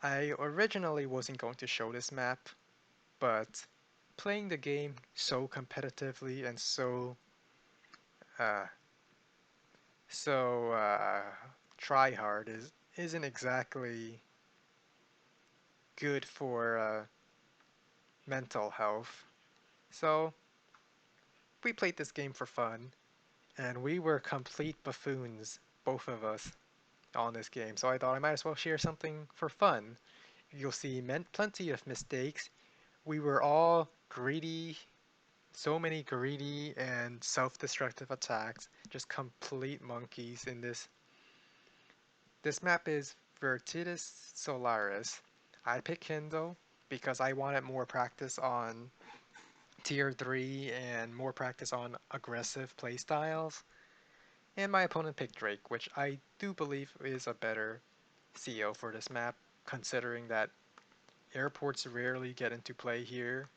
I originally wasn't going to show this map, but playing the game so competitively and uh, so try hard isn't exactly good for mental health. So we played this game for fun, and we were complete buffoons, both of us, on this game. So I thought I might as well share something for fun. You'll see plenty of mistakes. We were all greedy, so many greedy and self-destructive attacks, just complete monkeys in this. This map is Virtitus Solaris. I picked Kindle because I wanted more practice on tier 3 and more practice on aggressive playstyles. And my opponent picked Drake, which I do believe is a better CO for this map, considering that airports rarely get into play here,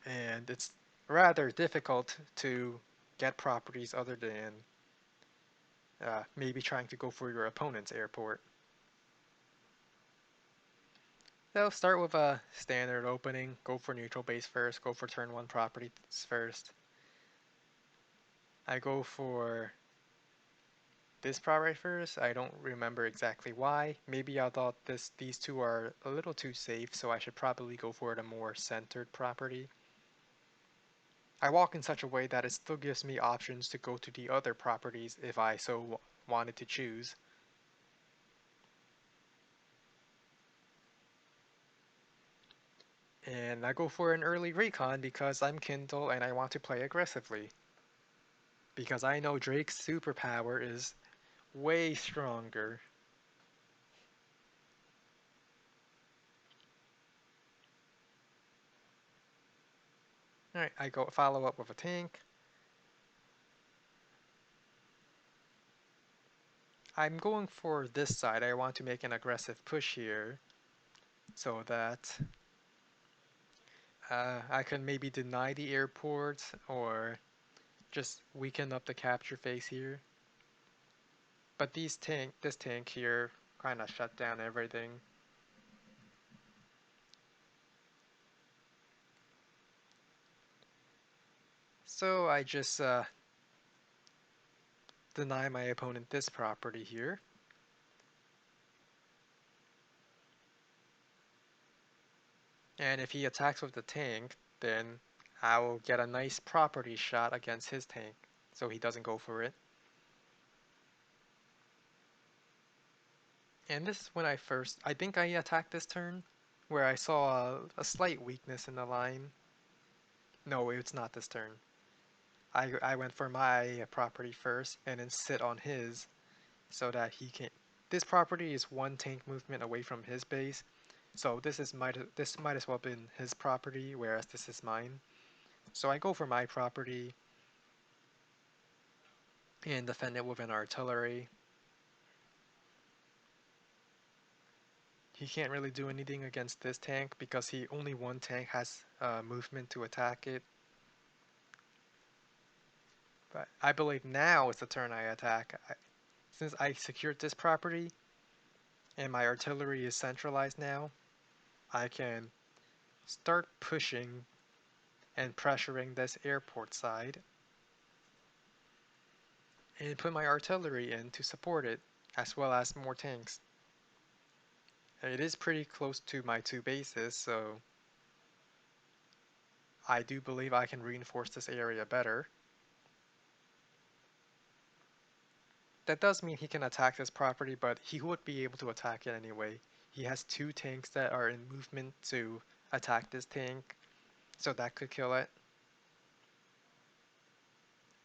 and it's rather difficult to get properties other than maybe trying to go for your opponent's airport. They'll start with a standard opening, go for neutral base first, go for turn 1 properties first. I go for this property first. I don't remember exactly why. Maybe I thought these two are a little too safe, so I should probably go for the more centered property. I walk in such a way that it still gives me options to go to the other properties if I so wanted to choose. And I go for an early recon because I'm Kindle and I want to play aggressively. Because I know Drake's superpower is way stronger. Alright, I go follow up with a tank. I'm going for this side. I want to make an aggressive push here so that I can maybe deny the airport or just weaken up the capture phase here. But this tank here kind of shut down everything. So I just deny my opponent this property here. And if he attacks with the tank, then I will get a nice property shot against his tank, so he doesn't go for it. And this is when I think I attacked this turn, where I saw a slight weakness in the line. No, it's not this turn. I went for my property first and then sit on his so that he can. This property is one tank movement away from his base, so this might as well been his property, whereas this is mine. So I go for my property and defend it with an artillery. He can't really do anything against this tank because only one tank has movement to attack it. But I believe now is the turn I attack. Since I secured this property and my artillery is centralized now, I can start pushing and pressuring this airport side and put my artillery in to support it, as well as more tanks. It is pretty close to my two bases, so I do believe I can reinforce this area better. That does mean he can attack this property, but he would be able to attack it anyway. He has two tanks that are in movement to attack this tank, so that could kill it.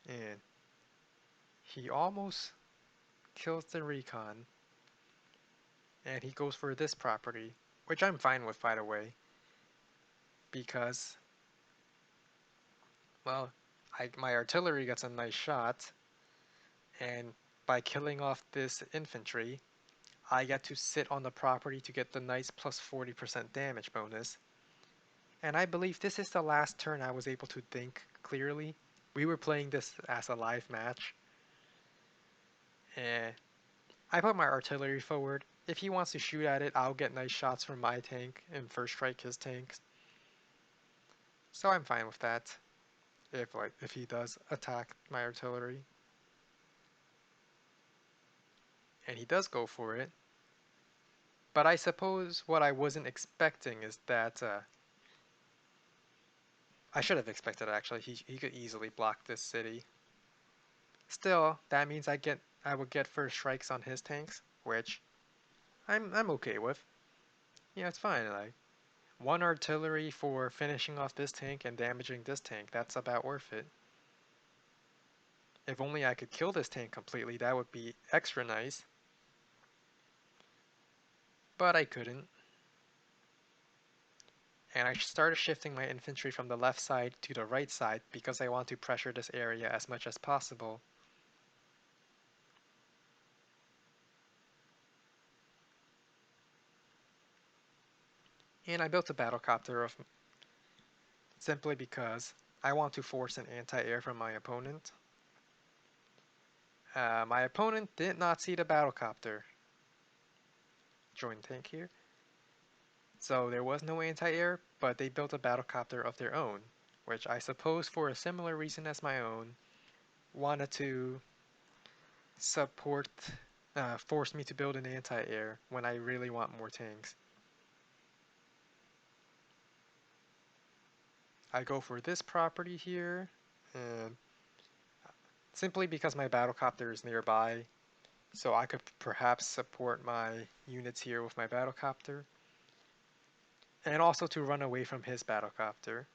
And he almost kills the recon, and he goes for this property, which I'm fine with, by the way, because, well, my artillery gets a nice shot, and by killing off this infantry, I get to sit on the property to get the nice plus 40% damage bonus. And I believe this is the last turn I was able to think clearly. We were playing this as a live match, and I put my artillery forward. if he wants to shoot at it, I'll get nice shots from my tank and first strike his tanks. So I'm fine with that. If he does attack my artillery, and he does go for it. But I suppose what I wasn't expecting is that I should have expected actually. He could easily block this city. Still, that means I would get first strikes on his tanks, which I'm okay with. Yeah, it's fine. Like one artillery for finishing off this tank and damaging this tank. That's about worth it. If only I could kill this tank completely, that would be extra nice. But I couldn't. And I started shifting my infantry from the left side to the right side because I want to pressure this area as much as possible. And I built a battlecopter of simply because I want to force an anti-air from my opponent. My opponent did not see the battlecopter. Join tank here. So there was no anti-air, but they built a battlecopter of their own, which I suppose for a similar reason as my own, wanted to support, force me to build an anti-air when I really want more tanks. I go for this property here, and simply because my battlecopter is nearby, so I could perhaps support my units here with my battlecopter, and also to run away from his battlecopter.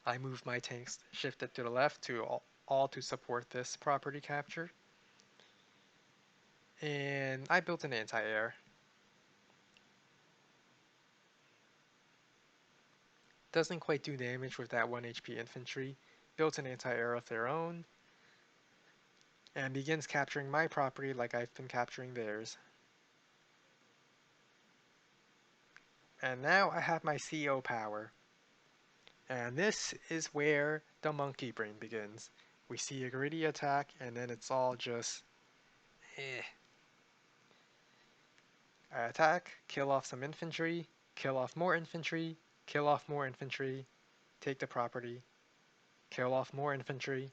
I moved my tanks shifted to the left to all to support this property capture. And I built an anti-air. Doesn't quite do damage with that 1 HP infantry. Built an anti-air of their own. And begins capturing my property like I've been capturing theirs. And now I have my CO power. And this is where the monkey brain begins. We see a greedy attack and then it's all just eh. I attack, kill off some infantry, kill off more infantry, kill off more infantry, take the property, kill off more infantry,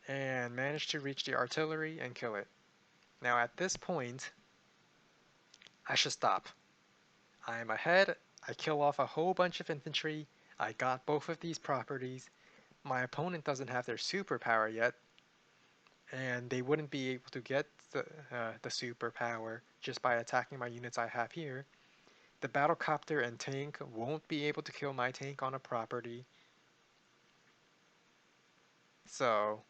and manage to reach the artillery and kill it. Now at this point, I should stop. I am ahead, I kill off a whole bunch of infantry, I got both of these properties, my opponent doesn't have their superpower yet, and they wouldn't be able to get the superpower just by attacking my units I have here. The battlecopter and tank won't be able to kill my tank on a property. So,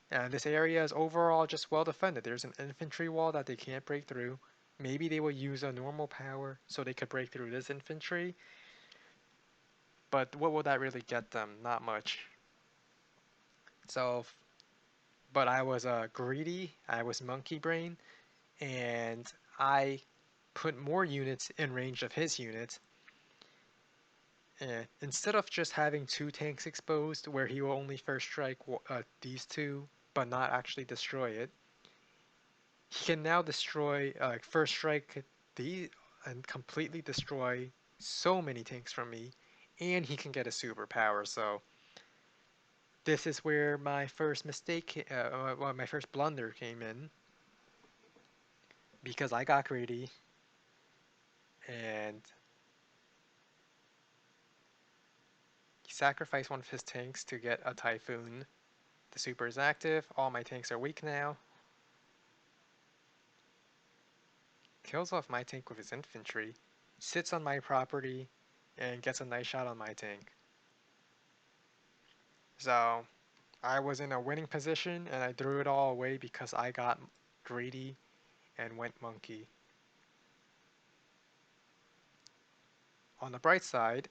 and this area is overall just well defended. There's an infantry wall that they can't break through. Maybe they will use a normal power so they could break through this infantry. But what will that really get them? Not much. So, but I was greedy. I was monkey brain. And I put more units in range of his units. And instead of just having two tanks exposed where he will only first strike these two but not actually destroy it, he can now destroy, first strike the and completely destroy so many tanks from me, and he can get a superpower. So this is where my first mistake, well, my first blunder came in, because I got greedy and he sacrificed one of his tanks to get a typhoon. The super is active. All my tanks are weak now. Kills off my tank with his infantry, sits on my property, and gets a nice shot on my tank. So I was in a winning position and I threw it all away because I got greedy and went monkey. On the bright side,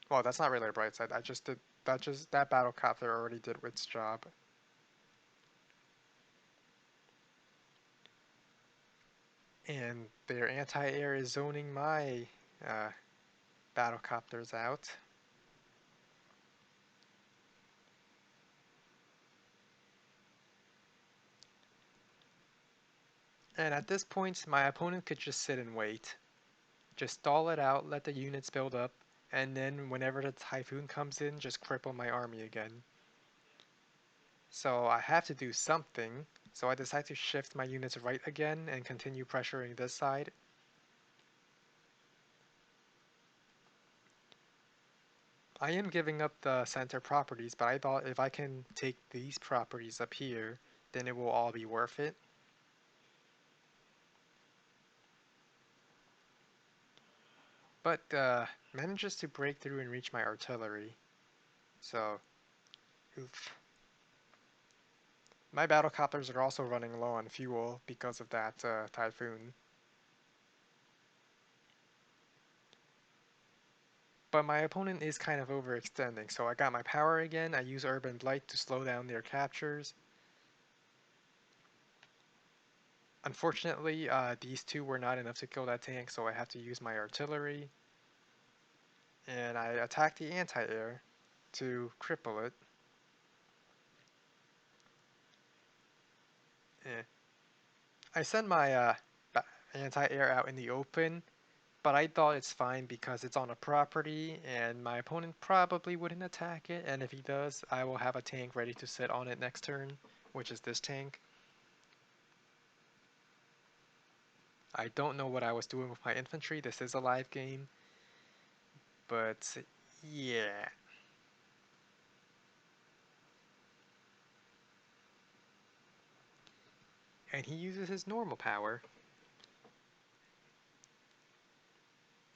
well, that's not really a bright side. I just did that battlecopter already did its job. And their anti-air is zoning my uh, battlecopters out. And at this point, my opponent could just sit and wait. Just stall it out, let the units build up, and then whenever the typhoon comes in, just cripple my army again. So I have to do something, so I decide to shift my units right again and continue pressuring this side. I am giving up the center properties, but I thought if I can take these properties up here, then it will all be worth it. But manages to break through and reach my artillery. So, oof. My battlecopters are also running low on fuel because of that typhoon. But my opponent is kind of overextending, so I got my power again. I use Urban Blight to slow down their captures. Unfortunately, these two were not enough to kill that tank, so I have to use my artillery. And I attack the anti-air to cripple it. Eh. I send my anti-air out in the open, but I thought it's fine because it's on a property and my opponent probably wouldn't attack it, and if he does, I will have a tank ready to sit on it next turn, which is this tank. I don't know what I was doing with my infantry. This is a live game, but yeah. And he uses his normal power.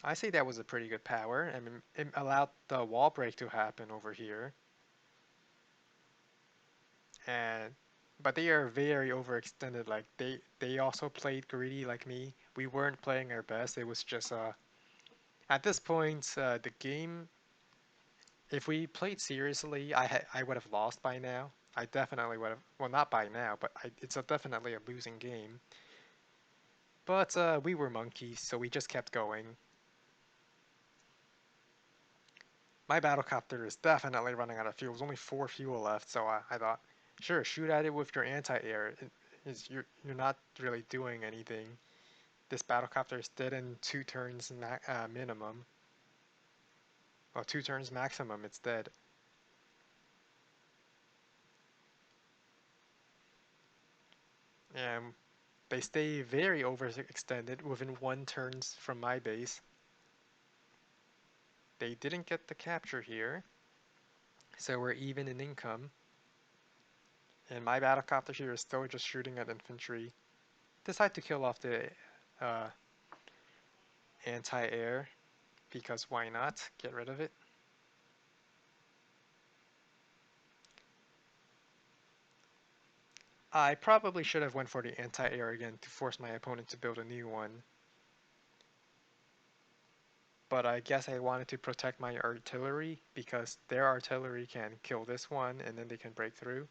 I say that was a pretty good power. I mean, it allowed the wall break to happen over here. And but they are very overextended. Like they also played greedy like me. We weren't playing our best. It was just at this point the game. If we played seriously, I would have lost by now. I definitely would have. Well, not by now, but it's definitely a losing game. But we were monkeys, so we just kept going. My battlecopter is definitely running out of fuel. There's only 4 fuel left, so I thought, sure, shoot at it with your anti-air. You're not really doing anything. This battlecopter is dead in 2 turns minimum. Well, 2 turns maximum, it's dead. And they stay very overextended within 1 turns from my base. They didn't get the capture here, so we're even in income. And my battlecopter here is still just shooting at infantry. Decide to kill off the uh, anti-air because why not? Get rid of it. I probably should have went for the anti-air again to force my opponent to build a new one. But I guess I wanted to protect my artillery because their artillery can kill this one and then they can break through.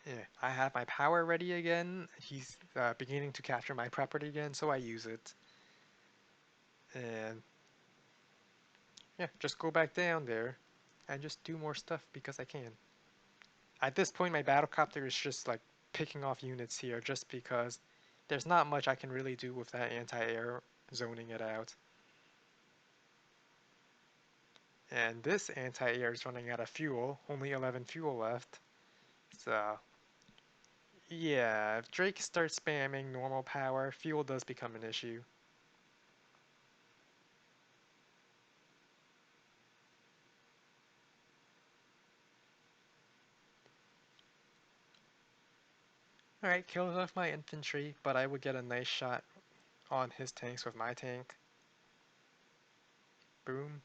Yeah, I have my power ready again. He's beginning to capture my property again, so I use it. And yeah, just go back down there and just do more stuff because I can. At this point, my battlecopter is just like picking off units here just because there's not much I can really do with that anti-air zoning it out. And this anti-air is running out of fuel, only 11 fuel left. So yeah, if Drake starts spamming normal power, fuel does become an issue. Alright, kills off my infantry, but I would get a nice shot on his tanks with my tank. Boom.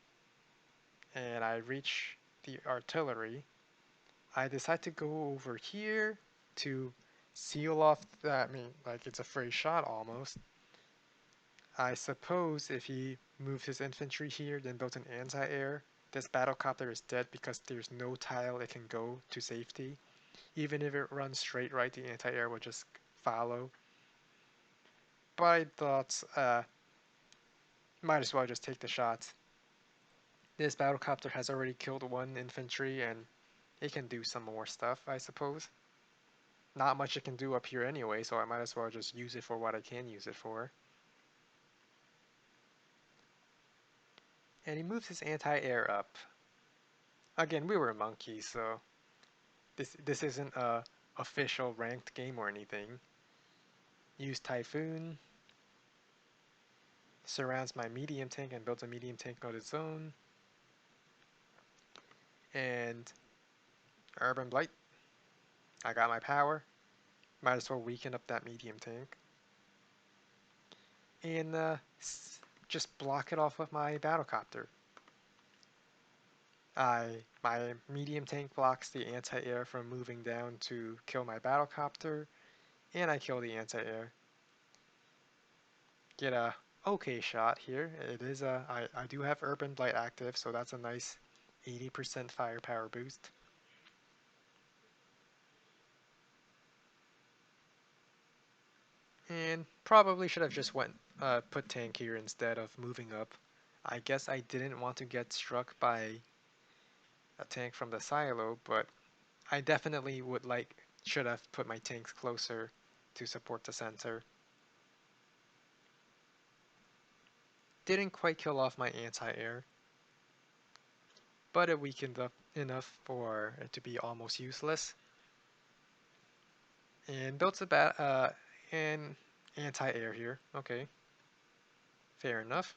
And I reach the artillery. I decide to go over here to seal off that. I mean, like it's a free shot almost. I suppose if he moved his infantry here, then built an anti-air, this battlecopter is dead because there's no tile it can go to safety. Even if it runs straight right, the anti-air will just follow. But I thought, might as well just take the shots. This battlecopter has already killed one infantry and it can do some more stuff, I suppose. Not much it can do up here anyway, so I might as well just use it for what I can use it for. And he moves his anti-air up. Again, we were monkeys, so this isn't a official ranked game or anything. Use Typhoon, surrounds my medium tank and builds a medium tank of its own. And Urban Blight. I got my power. Might as well weaken up that medium tank. And just block it off with my battlecopter. My medium tank blocks the anti-air from moving down to kill my battlecopter, and I kill the anti-air. Get a okay shot here. It is I do have Urban Blight active, so that's a nice 80% firepower boost. And probably should have just put tank here instead of moving up. I guess I didn't want to get struck by a tank from the silo, but I definitely should have put my tanks closer to support the center. Didn't quite kill off my anti-air, but it weakened up enough for it to be almost useless. And built an anti-air here. Okay, fair enough.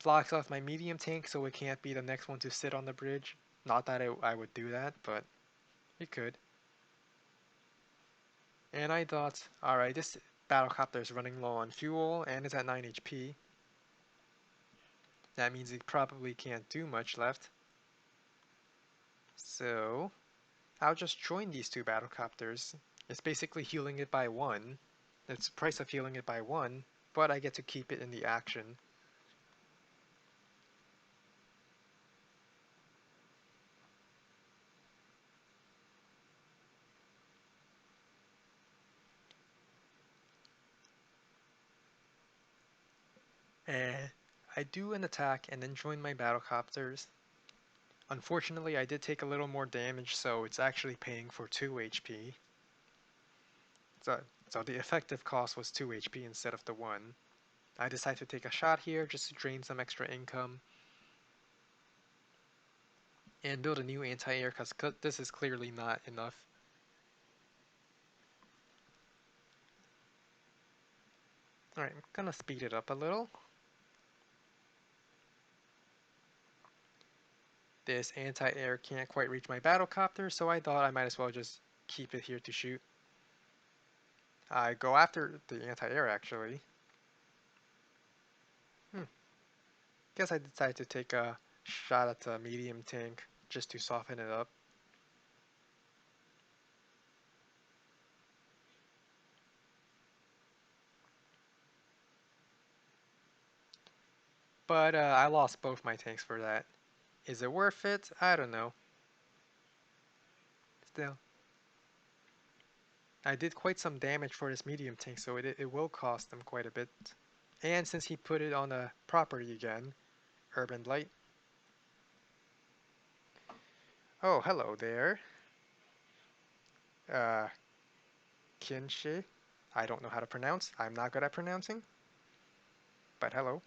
Blocks off my medium tank so it can't be the next one to sit on the bridge. Not that I would do that, but it could. And I thought, alright, this battlecopter is running low on fuel and it's at 9 HP. That means it probably can't do much left. So, I'll just join these two battlecopters. It's basically healing it by 1. It's the price of healing it by 1, but I get to keep it in the action. And I do an attack and then join my battlecopters. Unfortunately, I did take a little more damage, so it's actually paying for 2 HP. So the effective cost was 2 HP instead of the 1. I decided to take a shot here just to drain some extra income. And build a new anti-air because this is clearly not enough. Alright, I'm gonna speed it up a little. This anti-air can't quite reach my battlecopter, so I thought I might as well just keep it here to shoot. I go after the anti-air actually. Guess I decided to take a shot at the medium tank just to soften it up. But I lost both my tanks for that. Is it worth it? I don't know. Still, I did quite some damage for this medium tank, so it will cost them quite a bit. And since he put it on a property again, Urban Blight. Oh, hello there. Uh, Kinshe. I don't know how to pronounce. I'm not good at pronouncing. But hello.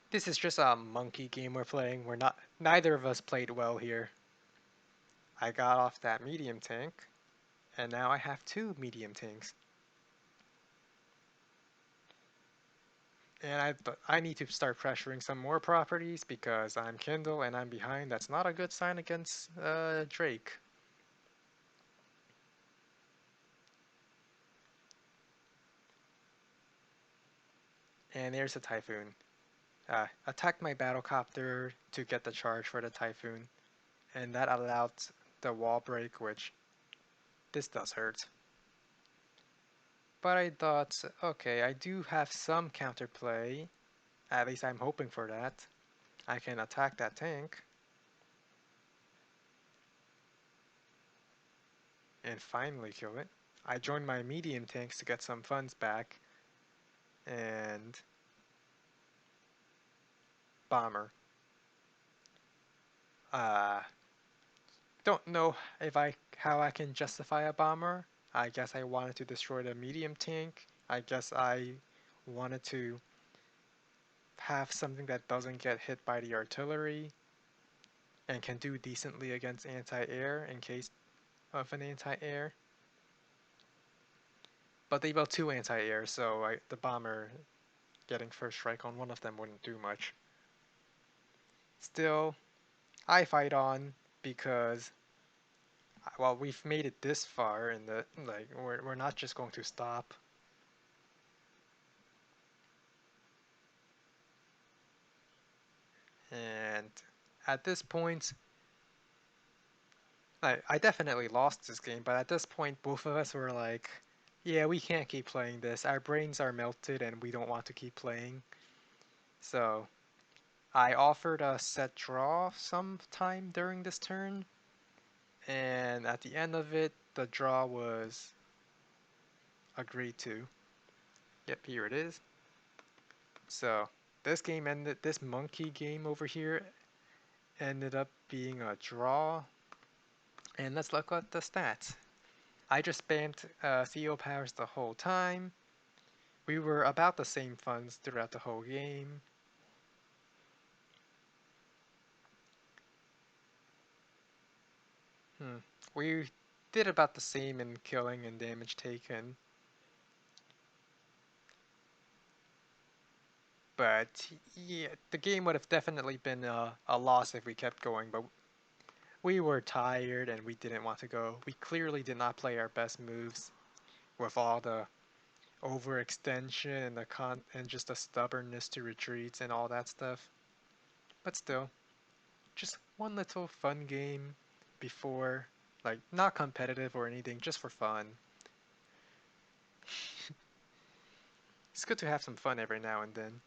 This is just a monkey game we're playing. Neither of us played well here. I got off that medium tank, and now I have 2 medium tanks. And I need to start pressuring some more properties because I'm Kindle and I'm behind. That's not a good sign against Drake. And there's a Typhoon. Attacked my battlecopter to get the charge for the Typhoon. And that allowed the wall break, which this does hurt. But I thought, okay, I do have some counterplay. At least I'm hoping for that. I can attack that tank. And finally kill it. I joined my medium tanks to get some funds back. And bomber. Uh, don't know if I how I can justify a bomber. I guess I wanted to destroy the medium tank. I guess I wanted to have something that doesn't get hit by the artillery and can do decently against anti-air in case of an anti-air. But they built two anti-air, so the bomber getting first strike on one of them wouldn't do much. Still, I fight on because well, we've made it this far, and we're not just going to stop. And at this point, I definitely lost this game, but at this point, both of us were like, yeah, we can't keep playing this. Our brains are melted and we don't want to keep playing. So I offered a set draw sometime during this turn, and at the end of it, the draw was agreed to. Yep, here it is. So this Monke game over here ended up being a draw. And let's look at the stats. I just spammed Theo powers the whole time. We were about the same funds throughout the whole game. Hmm. We did about the same in killing and damage taken. But yeah, the game would have definitely been a loss if we kept going, but we were tired and we didn't want to go. We clearly did not play our best moves with all the overextension and and just the stubbornness to retreats and all that stuff. But still, just one little fun game before, like not competitive or anything, just for fun. It's good to have some fun every now and then.